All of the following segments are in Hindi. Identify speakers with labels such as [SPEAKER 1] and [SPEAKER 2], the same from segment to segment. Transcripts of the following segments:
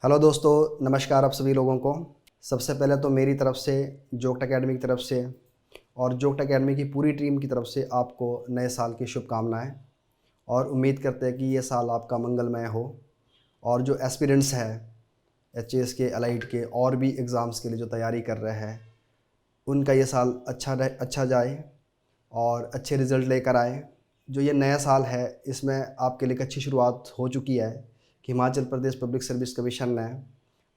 [SPEAKER 1] हेलो दोस्तों, नमस्कार आप सभी लोगों को। सबसे पहले तो मेरी तरफ से, जोक्ट एकेडमी की तरफ से और जोक्ट एकेडमी की पूरी टीम की तरफ से आपको नए साल की शुभकामनाएं। और उम्मीद करते हैं कि ये साल आपका मंगलमय हो। और जो एस्पिरेंट्स हैं एचएएस के, एलाइड के और भी एग्ज़ाम्स के लिए जो तैयारी कर रहे हैं, उनका ये साल अच्छा जाए और अच्छे रिज़ल्ट लेकर आए। जो ये नया साल है, इसमें आपके लिए एक अच्छी शुरुआत हो चुकी है कि Himachal Pradesh public service commission ने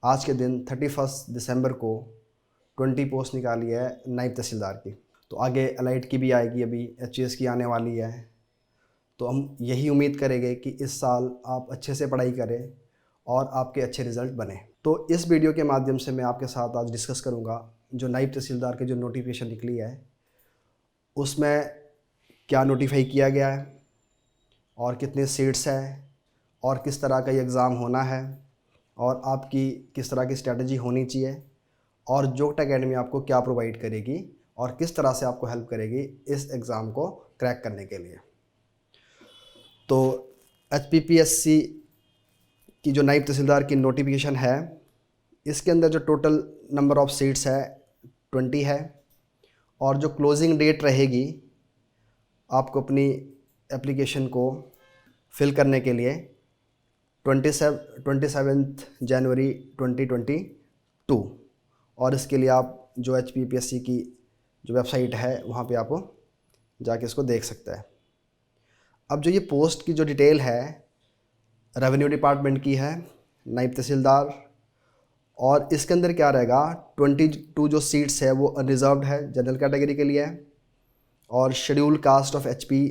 [SPEAKER 1] आज के दिन 31 दिसंबर को 20 पोस्ट निकाली है नायब तहसीलदार की। तो आगे एलाइड की भी आएगी, अभी एचएएस की आने वाली है। तो हम यही उम्मीद करेंगे कि इस साल आप अच्छे से पढ़ाई करें और आपके अच्छे रिज़ल्ट बने। तो इस वीडियो के माध्यम से मैं आपके साथ आज डिस्कस करूंगा जो नायब तहसीलदार की जो नोटिफिकेशन निकली है, उसमें क्या नोटिफाई किया गया है और कितने सीट्स हैं और किस तरह का ये एग्ज़ाम होना है और आपकी किस तरह की स्ट्रैटेजी होनी चाहिए और जोक्ट एकेडमी आपको क्या प्रोवाइड करेगी और किस तरह से आपको हेल्प करेगी इस एग्ज़ाम को क्रैक करने के लिए। तो एचपीपीएससी की जो नायब तहसीलदार की नोटिफिकेशन है, इसके अंदर जो टोटल नंबर ऑफ़ सीट्स है 20 है। और जो क्लोजिंग डेट रहेगी आपको अपनी एप्लीकेशन को फिल करने के लिए 27 जनवरी 2022। और इसके लिए आप जो एचपीपीएससी की जो वेबसाइट है वहाँ पे आप जाके इसको देख सकते हैं। अब जो ये पोस्ट की जो डिटेल है रेवेन्यू डिपार्टमेंट की है, नायब तहसीलदार। और इसके अंदर क्या रहेगा, 22 जो सीट्स है वो अनरिजर्व्ड है, जनरल कैटेगरी के लिए है। और schedule caste of HP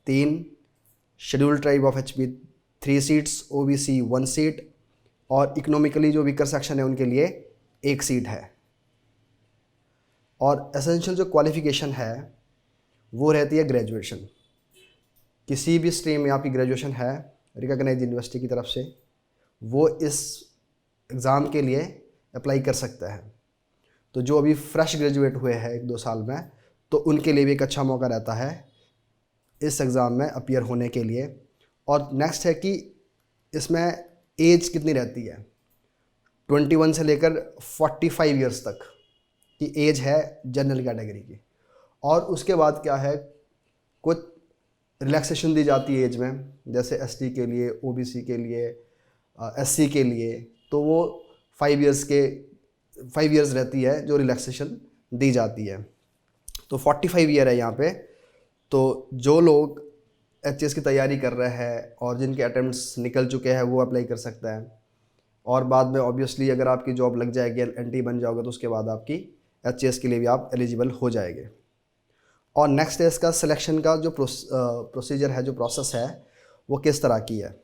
[SPEAKER 1] 3, schedule tribe of HP 3 seats, OBC 1 seat और इकोनॉमिकली जो वीकर सेक्शन है उनके लिए 1 सीट है। और एसेंशियल जो क्वालिफ़िकेशन है वो रहती है ग्रेजुएशन। किसी भी स्ट्रीम में आपकी ग्रेजुएशन है रिकॉग्नाइज्ड यूनिवर्सिटी की तरफ से, वो इस एग्ज़ाम के लिए अप्लाई कर सकता है। तो जो अभी फ्रेश ग्रेजुएट हुए हैं 1-2 साल में, तो उनके लिए भी एक अच्छा मौका रहता है इस एग्ज़ाम में अपीयर होने के लिए। और नेक्स्ट है कि इसमें एज कितनी रहती है, 21 से लेकर 45 ईयर्स तक की एज है जनरल कैटेगरी की। और उसके बाद क्या है, कुछ रिलैक्सेशन दी जाती है एज में, जैसे एसटी के लिए, ओबीसी के लिए, एससी के लिए, तो वो 5 इयर्स रहती है जो रिलैक्सेशन दी जाती है। तो 45 ईयर है यहाँ पे। तो जो लोग एचएएस की तैयारी कर रहे हैं और जिनके अटेम्प्ट्स निकल चुके हैं वो अप्लाई कर सकता है। और बाद में ऑब्वियसली अगर आपकी जॉब लग जाएगी, एनटी बन जाओगे, तो उसके बाद आपकी एचएएस के लिए भी आप एलिजिबल हो जाएंगे। और नेक्स्ट है इसका सिलेक्शन का जो प्रोसीजर है, जो प्रोसेस है, वो किस तरह की है।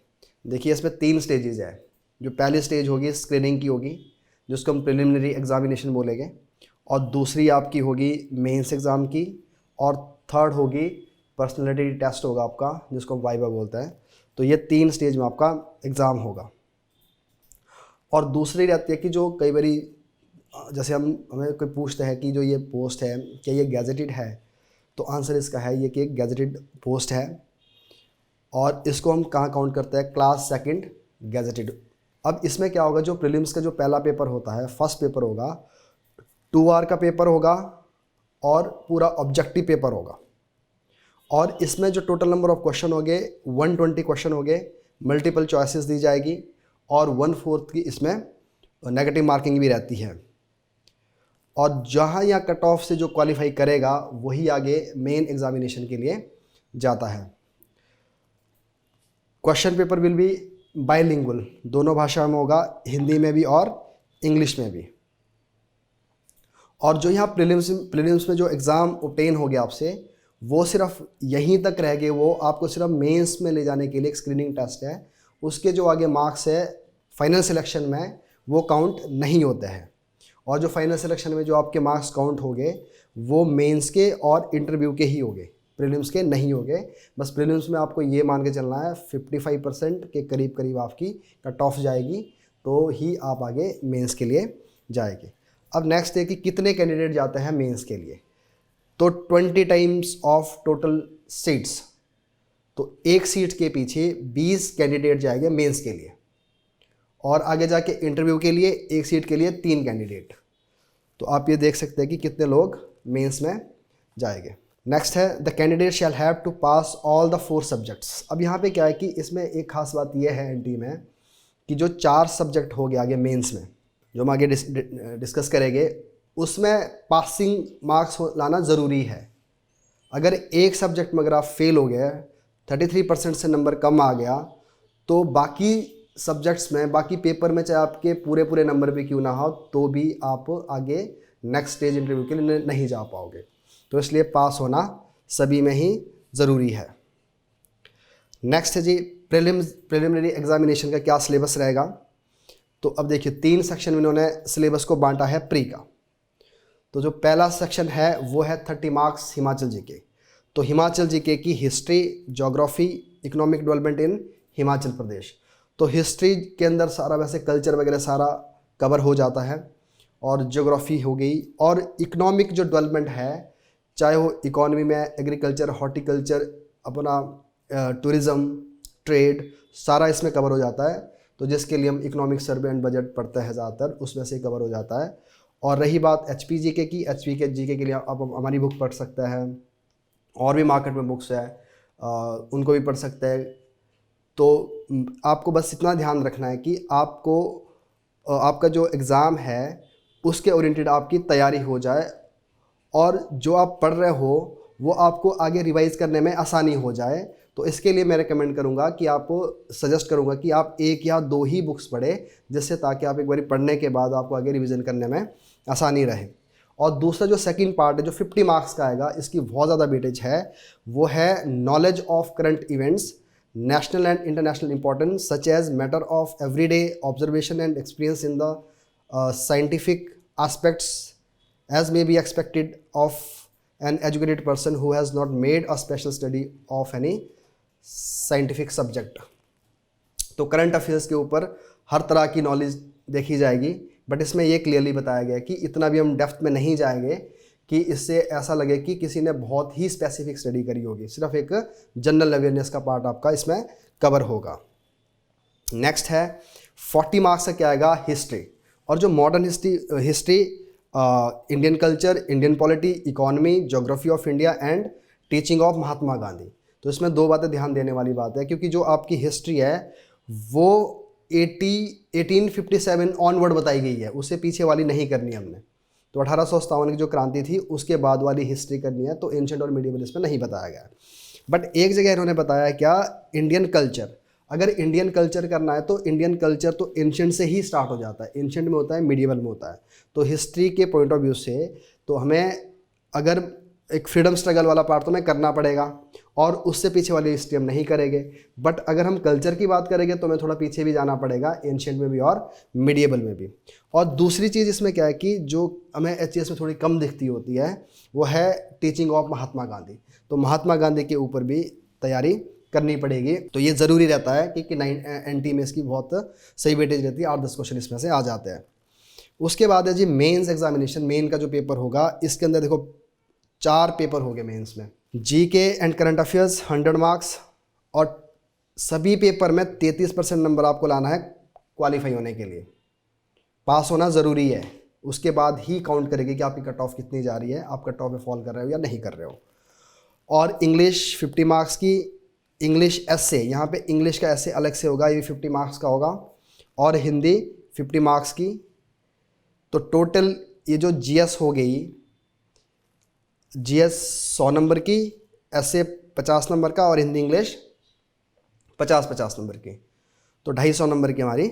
[SPEAKER 1] देखिए, इसमें 3 स्टेजेस है। जो पहली स्टेज होगी स्क्रीनिंग की होगी, जिसको हम प्रिलिमिनरी एग्जामिनेशन बोलेंगे। और दूसरी आपकी होगी मेंस एग्ज़ाम की। और थर्ड होगी पर्सनैलिटी टेस्ट होगा आपका, जिसको हम वाइवा बोलते हैं। तो ये 3 स्टेज में आपका एग्ज़ाम होगा। और दूसरी रहती है कि जो कई बारी जैसे हमें कोई पूछते हैं कि जो ये पोस्ट है क्या ये गैजेटेड है, तो आंसर इसका है ये कि एक गैजेटेड पोस्ट है। और इसको हम कहाँ काउंट करते हैं, क्लास 2 गैजेटेड। अब इसमें क्या होगा, जो प्रीलिम्स का जो पहला पेपर होता है, फर्स्ट पेपर होगा, 2 आवर का पेपर होगा और पूरा ऑब्जेक्टिव पेपर होगा। और इसमें जो टोटल नंबर ऑफ क्वेश्चन हो गए 120 क्वेश्चन हो गए, मल्टीपल चॉइसेस दी जाएगी और 1/4 की इसमें नेगेटिव मार्किंग भी रहती है। और जहाँ या कट ऑफ से जो क्वालिफाई करेगा वही आगे मेन एग्जामिनेशन के लिए जाता है। Question paper will be bilingual, दोनों भाषा में होगा, हिंदी में भी और इंग्लिश में भी। और जो यहाँ प्रीलिम्स में जो एग्ज़ाम ओब्टेन हो गया आपसे, वो सिर्फ यहीं तक रह गए, वो आपको सिर्फ मेंस में ले जाने के लिए एक स्क्रीनिंग टेस्ट है। उसके जो आगे मार्क्स है फाइनल सिलेक्शन में वो काउंट नहीं होते हैं। और जो फाइनल सिलेक्शन में जो आपके मार्क्स काउंट हो गए वो मेंस के और इंटरव्यू के ही हो गए, प्रीलिम्स के नहीं हो गए। बस प्रीलिम्स में आपको ये मान के चलना है 55% के करीब आपकी कट ऑफ जाएगी, तो ही आप आगे मेंस के लिए जाएंगे। अब नेक्स्ट है कि कितने कैंडिडेट जाते हैं मेंस के लिए, तो 20 टाइम्स ऑफ टोटल सीट्स। तो एक सीट के पीछे 20 कैंडिडेट जाएंगे मेंस के लिए। और आगे जाके इंटरव्यू के लिए एक सीट के लिए 3 कैंडिडेट। तो आप ये देख सकते हैं कि कितने लोग मेंस में जाएंगे। नेक्स्ट है the candidate shall have to pass all the 4 subjects. अब यहाँ पे क्या है कि इसमें एक खास बात यह है एनटी में कि जो 4 सब्जेक्ट हो गए आगे मेंस में, जो हम आगे डिस्कस करेंगे, उसमें पासिंग मार्क्स लाना ज़रूरी है। अगर एक सब्जेक्ट में अगर आप फेल हो गए, 33% से नंबर कम आ गया, तो बाकी सब्जेक्ट्स में, बाकी पेपर में चाहे आपके पूरे नंबर भी क्यों ना हो, तो भी आप आगे नेक्स्ट स्टेज इंटरव्यू के लिए नहीं जा पाओगे। तो इसलिए पास होना सभी में ही ज़रूरी है। नेक्स्ट है जी प्रिलिमिनरी एग्जामिनेशन का क्या सिलेबस रहेगा। तो अब देखिए 3 सेक्शन में इन्होंने सिलेबस को बांटा है प्री का। तो जो पहला सेक्शन है वो है 30 मार्क्स हिमाचल जीके। तो हिमाचल जीके की history, geography, economic development in Himachal Pradesh. तो हिस्ट्री के अंदर सारा वैसे कल्चर वगैरह सारा कवर हो जाता है, और ज्योग्राफी हो गई, और इकोनॉमिक जो डेवलपमेंट है, चाहे वो इकोनॉमी में एग्रीकल्चर, हॉर्टिकल्चर, अपना टूरिज़्म, ट्रेड, सारा इसमें कवर हो जाता है। तो जिसके लिए हम इकोनॉमिक सर्वे एंड बजट पढ़ते हैं ज़्यादातर, उसमें से कवर हो जाता है। और रही बात एचपी जीके की, एचपी के जीके के लिए आप हमारी बुक पढ़ सकते हैं, और भी मार्केट में बुक्स है, उनको भी पढ़ सकते हैं। तो आपको बस इतना ध्यान रखना है कि आपको आपका जो एग्ज़ाम है उसके ओरिएंटेड आपकी तैयारी हो जाए, और जो आप पढ़ रहे हो वो आपको आगे रिवाइज करने में आसानी हो जाए। तो इसके लिए मैं रेकमेंड करूँगा कि आपको सजेस्ट करूँगा कि आप 1 या 2 ही बुक्स पढ़ें, जिससे ताकि आप एक बार पढ़ने के बाद आपको आगे रिवीजन करने में आसानी रहे। और दूसरा जो सेकंड पार्ट है जो 50 मार्क्स का आएगा, इसकी बहुत ज़्यादा वेटेज है, वो है knowledge of current events, national and international importance such as matter of everyday observation and experience in the scientific aspects as may be expected of an educated person who has not made a special study of any scientific subject। तो करंट अफेयर्स के ऊपर हर तरह की नॉलेज देखी जाएगी, बट इसमें ये क्लियरली बताया गया कि इतना भी हम डेप्थ में नहीं जाएंगे कि इससे ऐसा लगे कि किसी ने बहुत ही स्पेसिफिक स्टडी करी होगी। सिर्फ एक जनरल अवेयरनेस का पार्ट आपका इसमें कवर होगा। नेक्स्ट है 40 मार्क्स का क्या आएगा, हिस्ट्री। और जो modern history Indian culture, Indian polity, economy, geography of India and teaching of Mahatma Gandhi. तो इसमें 2 बातें ध्यान देने वाली बात है, क्योंकि जो आपकी हिस्ट्री है वो 1857 ऑनवर्ड बताई गई है, उससे पीछे वाली नहीं करनी हमने। तो 1857 की जो क्रांति थी उसके बाद वाली हिस्ट्री करनी है, तो एंशिएंट और मिडिवल इसमें नहीं बताया गया। बट एक जगह इन्होंने बताया क्या, इंडियन कल्चर। अगर इंडियन कल्चर करना है तो इंडियन कल्चर तो एंशिएंट से ही स्टार्ट हो जाता है, एंशिएंट में होता है, मिडिवल में होता है। तो हिस्ट्री के पॉइंट ऑफ व्यू से तो हमें अगर एक फ्रीडम स्ट्रगल वाला पार्ट तो हमें करना पड़ेगा, और उससे पीछे वाली हिस्ट्री हम नहीं करेंगे। बट अगर हम कल्चर की बात करेंगे तो हमें थोड़ा पीछे भी जाना पड़ेगा, एंशिएंट में भी और मिडिवल में भी। और दूसरी चीज़ इसमें क्या है कि जो हमें एचएस में थोड़ी कम दिखती होती है, वो है टीचिंग ऑफ महात्मा गांधी। तो महात्मा गांधी के ऊपर भी तैयारी करनी पड़ेगी। तो ये ज़रूरी रहता है कि एनटी में इसकी बहुत सही वेटेज रहती है, 8-10 क्वेश्चन इसमें से आ जाते हैं। उसके बाद है जी मेंस एग्जामिनेशन। मेन का जो पेपर होगा, इसके अंदर देखो 4 पेपर हो गए मेंस में। GK and current affairs 100 marks, और सभी पेपर में 33% नंबर आपको लाना है क्वालिफाई होने के लिए। पास होना ज़रूरी है, उसके बाद ही काउंट करेगी कि आपकी कट ऑफ कितनी जा रही है, आप कट ऑफ में फॉल कर रहे हो या नहीं कर रहे हो। और इंग्लिश 50 मार्क्स की, इंग्लिश एसे, यहाँ पे इंग्लिश का एसे अलग से होगा, ये 50 मार्क्स का होगा, और हिंदी 50 मार्क्स की। तो टोटल ये जो जीएस हो गई, जीएस 100 नंबर की, एसे 50 नंबर का, और हिंदी इंग्लिश 50-50 नंबर की। तो 250 नंबर की हमारी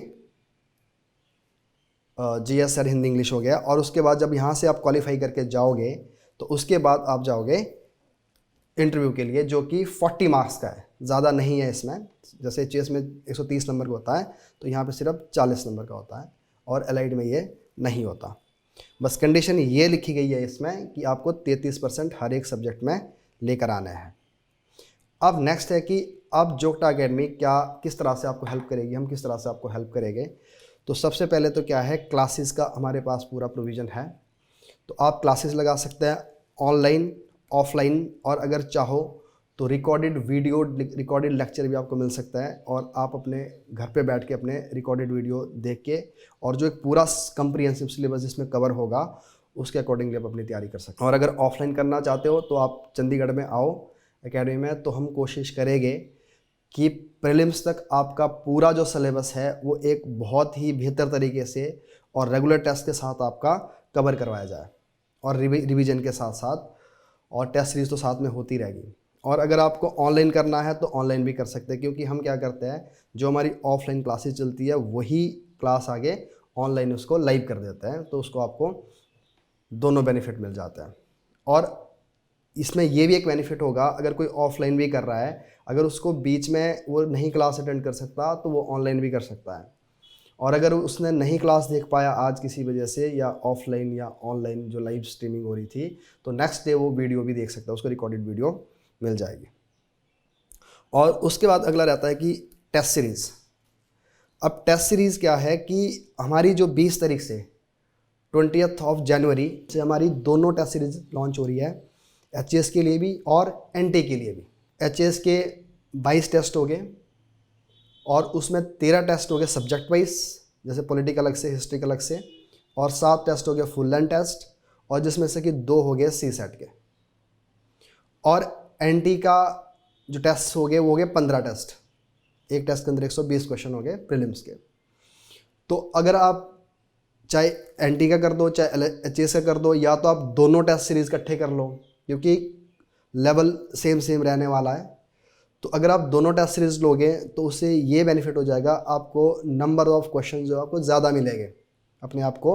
[SPEAKER 1] जीएस और हिंदी इंग्लिश हो गया। और उसके बाद जब यहाँ से आप क्वालिफाई करके जाओगे तो उसके बाद आप जाओगे इंटरव्यू के लिए, जो कि 40 मार्क्स का है, ज़्यादा नहीं है इसमें। जैसे एचएस में 130 नंबर का होता है, तो यहाँ पे सिर्फ 40 नंबर का होता है, और एलाइड में ये नहीं होता। बस कंडीशन ये लिखी गई है इसमें कि आपको 33% हर एक सब्जेक्ट में लेकर आना है। अब नेक्स्ट है कि अब जोग्टा अकेडमी किस तरह से आपको हेल्प करेगी, हम किस तरह से आपको हेल्प करेंगे। तो सबसे पहले तो क्या है, क्लासेस का हमारे पास पूरा प्रोविज़न है। तो आप क्लासेस लगा सकते हैं ऑनलाइन, ऑफलाइन, और अगर चाहो तो रिकॉर्डेड वीडियो, रिकॉर्डेड लेक्चर भी आपको मिल सकता है, और आप अपने घर पे बैठ के अपने रिकॉर्डेड वीडियो देख के और जो एक पूरा कम्प्रिहेंसिव सिलेबस जिसमें कवर होगा उसके अकॉर्डिंगली आप अपनी तैयारी कर सकते हैं। और अगर ऑफलाइन करना चाहते हो तो आप चंडीगढ़ में आओ एकेडमी में, तो हम कोशिश करेंगे कि प्रीलिम्स तक आपका पूरा जो सिलेबस है वो एक बहुत ही बेहतर तरीके से और रेगुलर टेस्ट के साथ आपका कवर करवाया जाए, और रिवीजन के साथ साथ, और टेस्ट सीरीज तो साथ में होती रहेगी। और अगर आपको ऑनलाइन करना है तो ऑनलाइन भी कर सकते हैं, क्योंकि हम क्या करते हैं, जो हमारी ऑफलाइन क्लासेस चलती है वही क्लास आगे ऑनलाइन उसको लाइव कर देते हैं, तो उसको आपको दोनों बेनिफिट मिल जाता है। और इसमें ये भी एक बेनिफिट होगा, अगर कोई ऑफलाइन भी कर रहा है, अगर उसको बीच में वो नहीं क्लास अटेंड कर सकता तो वो ऑनलाइन भी कर सकता है। और अगर उसने नहीं क्लास देख पाया आज किसी वजह से, या ऑफलाइन या ऑनलाइन जो लाइव स्ट्रीमिंग हो रही थी, तो नेक्स्ट डे वो वीडियो भी देख सकता है, उसको रिकॉर्डेड वीडियो मिल जाएगी। और उसके बाद अगला रहता है कि टेस्ट सीरीज़। अब टेस्ट सीरीज़ क्या है कि हमारी जो 20 तारीख से 20 जनवरी से हमारी दोनों टेस्ट सीरीज़ लॉन्च हो रही है, एचएस के लिए भी और एनटी के लिए भी। एचएस के 22 टेस्ट हो गए, और उसमें 13 टेस्ट हो गए सब्जेक्ट वाइज, जैसे पॉलिटिकल अलग से, हिस्ट्री अलग से, और 7 टेस्ट हो गए फुल लेंथ टेस्ट, और जिसमें से कि 2 हो गए सी सेट के। और एनटी का जो टेस्ट हो गए वो हो गए 15 टेस्ट, एक टेस्ट के अंदर 120 क्वेश्चन हो गए प्रीलिम्स के। तो अगर आप चाहे एनटी का कर दो चाहे एचएस का कर दो, या तो आप दोनों टेस्ट सीरीज़ इकट्ठे कर लो, क्योंकि लेवल सेम रहने वाला है। तो अगर आप दोनों टेस्ट सीरीज लोगे तो उससे ये बेनिफिट हो जाएगा, आपको नंबर ऑफ क्वेश्चन जो आपको ज़्यादा मिलेंगे अपने आप को,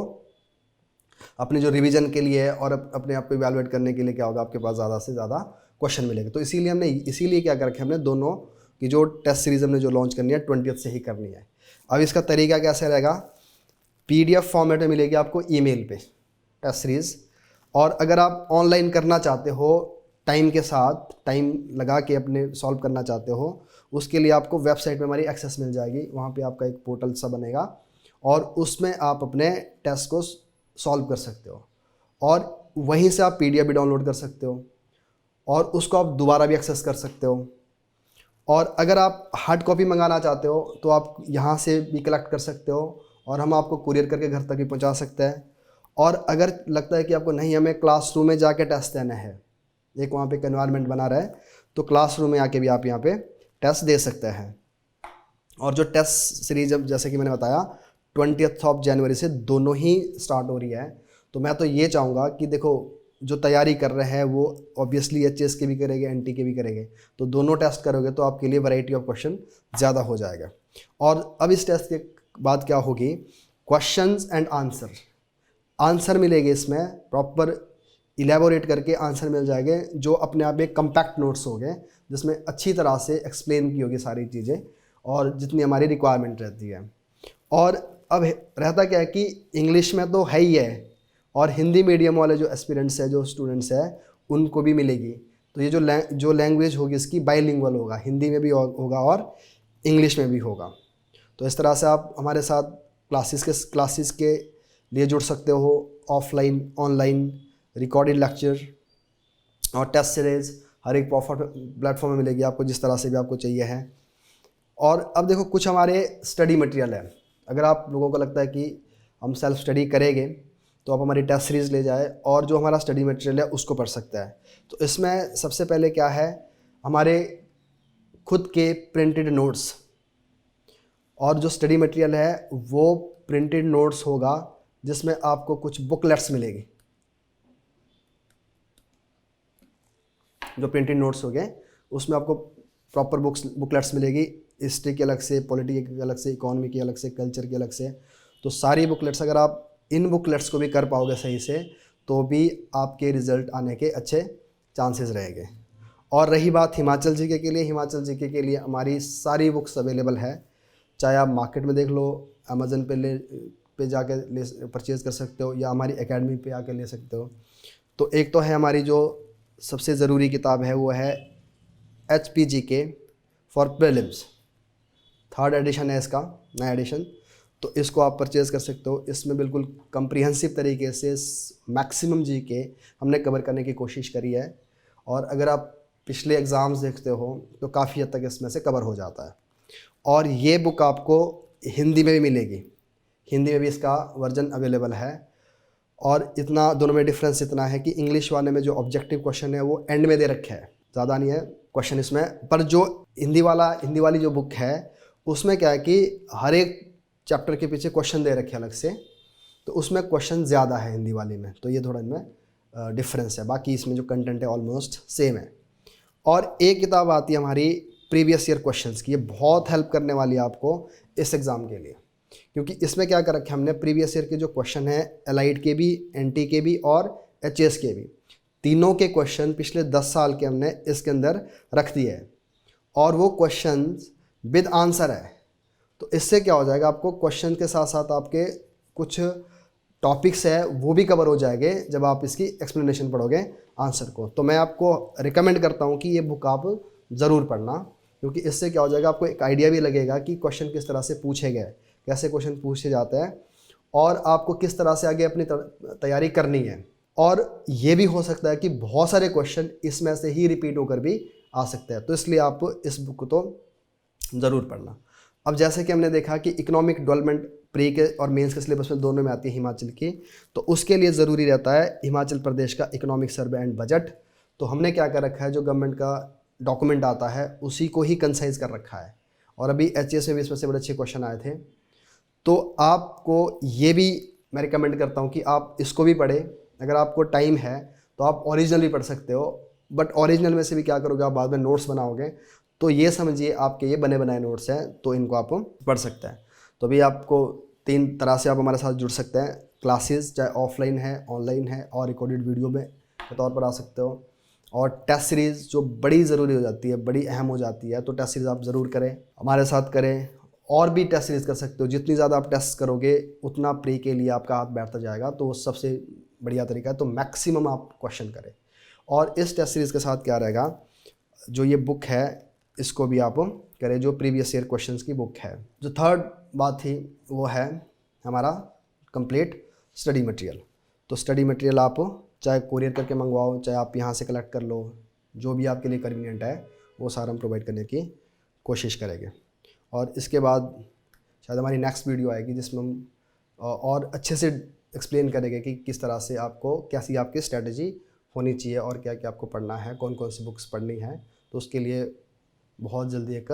[SPEAKER 1] अपने जो रिवीजन के लिए और अपने आप को इवैल्यूएट करने के लिए क्या होगा, आपके पास ज़्यादा से ज़्यादा क्वेश्चन मिलेंगे। तो इसीलिए क्या कर रखे हमने, दोनों की जो टेस्ट सीरीज हमने जो लॉन्च करनी है 20 से ही करनी है। अब इसका तरीका कैसे रहेगा, PDF फॉर्मेट में मिलेगी आपको ईमेल पे टेस्ट सीरीज़। और अगर आप ऑनलाइन करना चाहते हो, टाइम के साथ टाइम लगा के अपने सॉल्व करना चाहते हो, उसके लिए आपको वेबसाइट पे हमारी एक्सेस मिल जाएगी। वहाँ पे आपका एक पोर्टल सा बनेगा, और उसमें आप अपने टेस्ट को सॉल्व कर सकते हो, और वहीं से आप PDF भी डाउनलोड कर सकते हो, और उसको आप दोबारा भी एक्सेस कर सकते हो। और अगर आप हार्ड कॉपी मंगाना चाहते हो तो आप यहाँ से भी कलेक्ट कर सकते हो, और हम आपको कुरियर करके घर तक भी पहुँचा सकते हैं। और अगर लगता है कि आपको नहीं, हमें क्लासरूम में जाके टेस्ट देना है, एक वहाँ पे एक एनवायरनमेंट बना रहा है, तो क्लासरूम में आके भी आप यहाँ पे टेस्ट दे सकते हैं। और जो टेस्ट सीरीज अब जैसे कि मैंने बताया 20 जनवरी से दोनों ही स्टार्ट हो रही है, तो मैं तो ये चाहूँगा कि देखो, जो तैयारी कर रहे हैं वो ऑब्वियसली एचएस के भी करेंगे, एनटी के भी करेंगे, तो दोनों टेस्ट करोगे तो आपके लिए वैरायटी ऑफ क्वेश्चन ज़्यादा हो जाएगा। और अब इस टेस्ट के बाद क्या होगी, क्वेश्चंस एंड आंसर मिलेंगे, इसमें प्रॉपर इलेबोरेट करके आंसर मिल जाएंगे, जो अपने आप में कम्पैक्ट नोट्स हो गए, जिसमें अच्छी तरह से एक्सप्लेन की होगी सारी चीज़ें, और जितनी हमारी रिक्वायरमेंट रहती है। और अब रहता क्या है कि इंग्लिश में तो है ही है, और हिंदी मीडियम वाले जो एस्पिरेंट्स है, जो स्टूडेंट्स है, उनको भी मिलेगी। तो ये जो लैंग्वेज होगी इसकी बाइलिंगुअल होगा, हिंदी में भी होगा और इंग्लिश में भी होगा। तो इस तरह से आप हमारे साथ क्लासेस के लिए जुड़ सकते हो, ऑफलाइन ऑनलाइन रिकॉर्डेड लेक्चर और टेस्ट सीरीज हर एक प्लेटफॉर्म में मिलेगी आपको, जिस तरह से भी आपको चाहिए है। और अब देखो, कुछ हमारे स्टडी मटेरियल है, अगर आप लोगों को लगता है कि हम सेल्फ स्टडी करेंगे तो आप हमारी टेस्ट सीरीज़ ले जाए और जो हमारा स्टडी मटेरियल है उसको पढ़ सकता है। तो इसमें सबसे पहले क्या है, हमारे खुद के प्रिंटेड नोट्स, और जो स्टडी मटेरियल है वो प्रिंटेड नोट्स होगा, जिसमें आपको कुछ बुकलेट्स मिलेगी। जो प्रिंटेड नोट्स हो गए उसमें आपको प्रॉपर बुकलेट्स मिलेगी, हिस्ट्री की अलग से, पॉलिटी की अलग से, इकोनॉमी की अलग से, कल्चर की अलग से। तो सारी बुकलेट्स, अगर आप इन बुकलेट्स को भी कर पाओगे सही से, तो भी आपके रिज़ल्ट आने के अच्छे चांसेस रहेंगे। और रही बात हिमाचल जीके के लिए, हिमाचल जीके के लिए हमारी सारी बुक्स अवेलेबल है, चाहे आप मार्केट में देख लो, अमेज़न पे जाके परचेज़ कर सकते हो, या हमारी एकेडमी पे आके ले सकते हो। तो एक तो है हमारी जो सबसे ज़रूरी किताब है वो है HPGK for prelims, 3rd addition है इसका, नया एडिशन। तो इसको आप परचेज़ कर सकते हो। इसमें बिल्कुल कम्प्रिहेंसिव तरीके से मैक्सिमम जीके हमने कवर करने की कोशिश करी है। और अगर आप पिछले एग्ज़ाम्स देखते हो तो काफ़ी हद तक इसमें से कवर हो जाता है। और ये बुक आपको हिंदी में भी मिलेगी, हिंदी में भी इसका वर्जन अवेलेबल है। और इतना दोनों में डिफरेंस इतना है कि इंग्लिश वाले में जो ऑब्जेक्टिव क्वेश्चन है वो एंड में दे रखे हैं, ज़्यादा नहीं है क्वेश्चन इसमें। पर जो हिंदी वाली जो बुक है उसमें क्या है कि हर एक चैप्टर के पीछे क्वेश्चन दे रखे हैं अलग से, तो उसमें क्वेश्चन ज़्यादा है हिंदी वाली में, तो ये थोड़ा इनमें डिफरेंस है। बाकी इसमें जो कंटेंट है ऑलमोस्ट सेम है। और एक किताब आती है हमारी प्रीवियस ईयर क्वेश्चंस की, ये बहुत हेल्प करने वाली है आपको इस एग्ज़ाम के लिए, क्योंकि इसमें क्या कर रखे हमने प्रीवियस ईयर के जो क्वेश्चन है एलाइड के भी, एनटी के भी और एचएस के भी, तीनों के क्वेश्चन पिछले 10 साल के हमने इसके अंदर रख दिए हैं और वो क्वेश्चन विद आंसर है। तो इससे क्या हो जाएगा, आपको क्वेश्चन के साथ साथ आपके कुछ टॉपिक्स है वो भी कवर हो जाएंगे जब आप इसकी एक्सप्लेनेशन पढ़ोगे आंसर को। तो मैं आपको रिकमेंड करता हूँ कि ये बुक आप ज़रूर पढ़ना, क्योंकि इससे क्या हो जाएगा, आपको एक आइडिया भी लगेगा कि क्वेश्चन किस तरह से पूछे गए, कैसे क्वेश्चन पूछे जाते हैं और आपको किस तरह से आगे अपनी तैयारी करनी है। और ये भी हो सकता है कि बहुत सारे क्वेश्चन इसमें से ही रिपीट होकर भी आ सकते हैं, तो इसलिए आप इस बुक को तो ज़रूर पढ़ना। अब जैसे कि हमने देखा कि इकोनॉमिक डेवलपमेंट प्री के और मेंस के सिलेबस में दोनों में आती है हिमाचल की, तो उसके लिए ज़रूरी रहता है हिमाचल प्रदेश का इकोनॉमिक सर्वे एंड बजट। तो हमने क्या कर रखा है, जो गवर्नमेंट का डॉक्यूमेंट आता है उसी को ही कंसाइज कर रखा है। और अभी एचएस में भी इसमें से बड़े अच्छे क्वेश्चन आए थे, तो आपको ये भी मैं रिकमेंड करता हूँ कि आप इसको भी पढ़ें। अगर आपको टाइम है तो आप ओरिजिनल भी पढ़ सकते हो, बट ओरिजिनल में से भी क्या करोगे, आप बाद में नोट्स बनाओगे, तो ये समझिए आपके ये बने बनाए नोट्स हैं, तो इनको आप पढ़ सकते हैं। तो अभी आपको 3 तरह से आप हमारे साथ जुड़ सकते हैं, क्लासेस चाहे ऑफलाइन है, ऑनलाइन है और रिकॉर्डेड वीडियो में के तौर पर आ सकते हो। और टेस्ट सीरीज़ जो बड़ी ज़रूरी हो जाती है, बड़ी अहम हो जाती है, तो टेस्ट सीरीज़ आप ज़रूर करें, हमारे साथ करें। और भी टेस्ट सीरीज़ कर सकते हो, जितनी ज़्यादा आप टेस्ट करोगे उतना प्री के लिए आपका हाथ बैठता जाएगा, तो वो सबसे बढ़िया तरीका है। तो मैक्सिमम आप क्वेश्चन करें। और इस टेस्ट सीरीज़ के साथ क्या रहेगा, जो ये बुक है इसको भी आप करें, जो प्रीवियस ईयर क्वेश्चंस की बुक है। जो थर्ड बात थी वो है हमारा कंप्लीट स्टडी मटेरियल। तो स्टडी मटेरियल आप चाहे कोरियर करके मंगवाओ, चाहे आप यहाँ से कलेक्ट कर लो, जो भी आपके लिए कन्वीनियंट है वो सारा हम प्रोवाइड करने की कोशिश करेंगे। और इसके बाद शायद हमारी नेक्स्ट वीडियो आएगी जिसमें हम और अच्छे से एक्सप्लेन करेंगे कि किस तरह से आपको, कैसी आपकी स्ट्रेटजी होनी चाहिए और क्या क्या आपको पढ़ना है, कौन कौन सी बुक्स पढ़नी है। तो उसके लिए बहुत जल्दी एक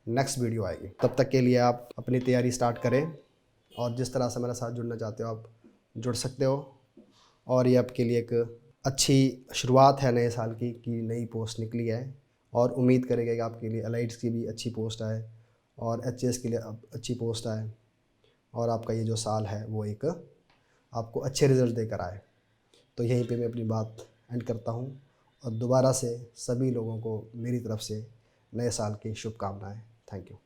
[SPEAKER 1] नेक्स्ट वीडियो आएगी। तब तक के लिए आप अपनी तैयारी स्टार्ट करें और जिस तरह से मेरे साथ जुड़ना चाहते हो आप जुड़ सकते हो। और ये आपके लिए एक अच्छी शुरुआत है नए साल की, कि नई पोस्ट निकली है और उम्मीद करेंगे कि आपके लिए एलाइड्स की भी अच्छी पोस्ट आए और एचएस के लिए अच्छी पोस्ट आए और आपका ये जो साल है वो एक आपको अच्छे रिज़ल्ट देकर आए। तो यहीं पे मैं अपनी बात एंड करता हूँ और दोबारा से सभी लोगों को मेरी तरफ से नए साल की शुभकामनाएं। Thank you.